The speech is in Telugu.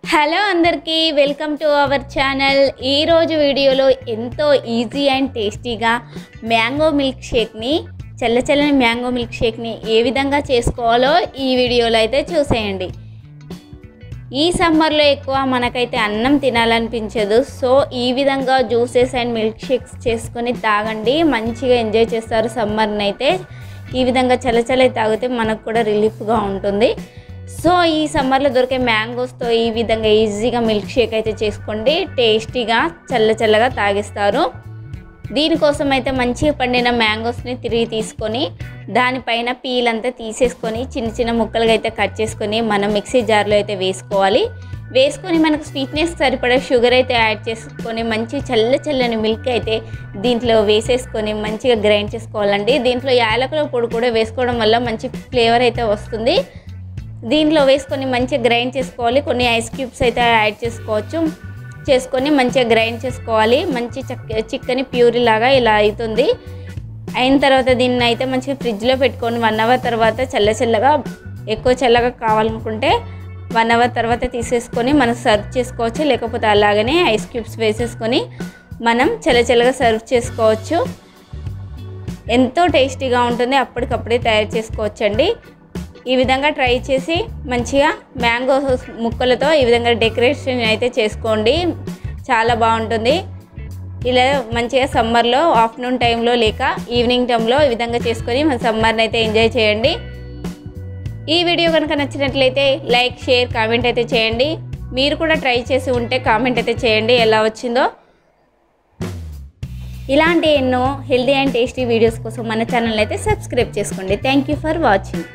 హలో అందరికీ వెల్కమ్ టు అవర్ ఛానల్. ఈరోజు వీడియోలో ఎంతో ఈజీ అండ్ టేస్టీగా మ్యాంగో మిల్క్ షేక్ని చల్లని మ్యాంగో మిల్క్ షేక్ని ఏ విధంగా చేసుకోవాలో ఈ వీడియోలో అయితే చూసేయండి. ఈ సమ్మర్లో ఎక్కువ మనకైతే అన్నం తినాలనిపించదు. సో ఈ విధంగా జ్యూసెస్ అండ్ మిల్క్ షేక్స్ చేసుకొని తాగండి, మంచిగా ఎంజాయ్ చేస్తారు సమ్మర్ని అయితే. ఈ విధంగా చల్లచల్లవి తాగితే మనకు కూడా రిలీఫ్గా ఉంటుంది. సో ఈ సమ్మర్లో దొరికే మ్యాంగోస్తో ఈ విధంగా ఈజీగా మిల్క్ షేక్ అయితే చేసుకోండి, టేస్టీగా చల్లగా తాగిస్తారు. దీనికోసం అయితే మంచిగా పండిన మ్యాంగోస్ని తిరిగి తీసుకొని దానిపైన పీల్ అంతా తీసేసుకొని చిన్న ముక్కలుగా అయితే కట్ చేసుకొని మనం మిక్సీ జార్లో అయితే వేసుకొని మనకు స్వీట్నెస్ సరిపడే షుగర్ అయితే యాడ్ చేసుకొని మంచి చల్లని మిల్క్ అయితే దీంట్లో వేసేసుకొని మంచిగా గ్రైండ్ చేసుకోవాలండి. దీంట్లో యాలకుల పొడి కూడా వేసుకోవడం వల్ల మంచి ఫ్లేవర్ అయితే వస్తుంది. దీంట్లో వేసుకొని మంచిగా గ్రైండ్ చేసుకోవాలి. కొన్ని ఐస్ క్యూబ్స్ అయితే యాడ్ చేసుకొని మంచిగా గ్రైండ్ చేసుకోవాలి. మంచి చిక్కని ప్యూరీ లాగా ఇలా అవుతుంది. అయిన తర్వాత దీన్ని అయితే మంచిగా ఫ్రిడ్జ్లో పెట్టుకొని 1 అవర్ తర్వాత చల్లగా ఎక్కువ చల్లగా కావాలనుకుంటే 1 అవర్ తర్వాత తీసేసుకొని మనం సర్వ్ చేసుకోవచ్చు. లేకపోతే అలాగనే ఐస్ క్యూబ్స్ వేసేసుకొని మనం చల్లగా సర్వ్ చేసుకోవచ్చు. ఎంతో టేస్టీగా ఉంటుంది, అప్పటికప్పుడే తయారు చేసుకోవచ్చండి. ఈ విధంగా ట్రై చేసి మంచిగా మ్యాంగో ముక్కలతో ఈ విధంగా డెకరేషన్ అయితే చేసుకోండి, చాలా బాగుంటుంది. ఇలా మంచిగా సమ్మర్లో ఆఫ్టర్నూన్ టైంలో లేక ఈవినింగ్ టైంలో ఈ విధంగా చేసుకొని మన సమ్మర్ని అయితే ఎంజాయ్ చేయండి. ఈ వీడియో కనుక నచ్చినట్లయితే లైక్, షేర్, కామెంట్ అయితే చేయండి. మీరు కూడా ట్రై చేసి ఉంటే కామెంట్ అయితే చేయండి ఎలా వచ్చిందో. ఇలాంటి ఎన్నో హెల్తీ అండ్ టేస్టీ వీడియోస్ కోసం మన ఛానల్ అయితే సబ్స్క్రైబ్ చేసుకోండి. Thank you for watching.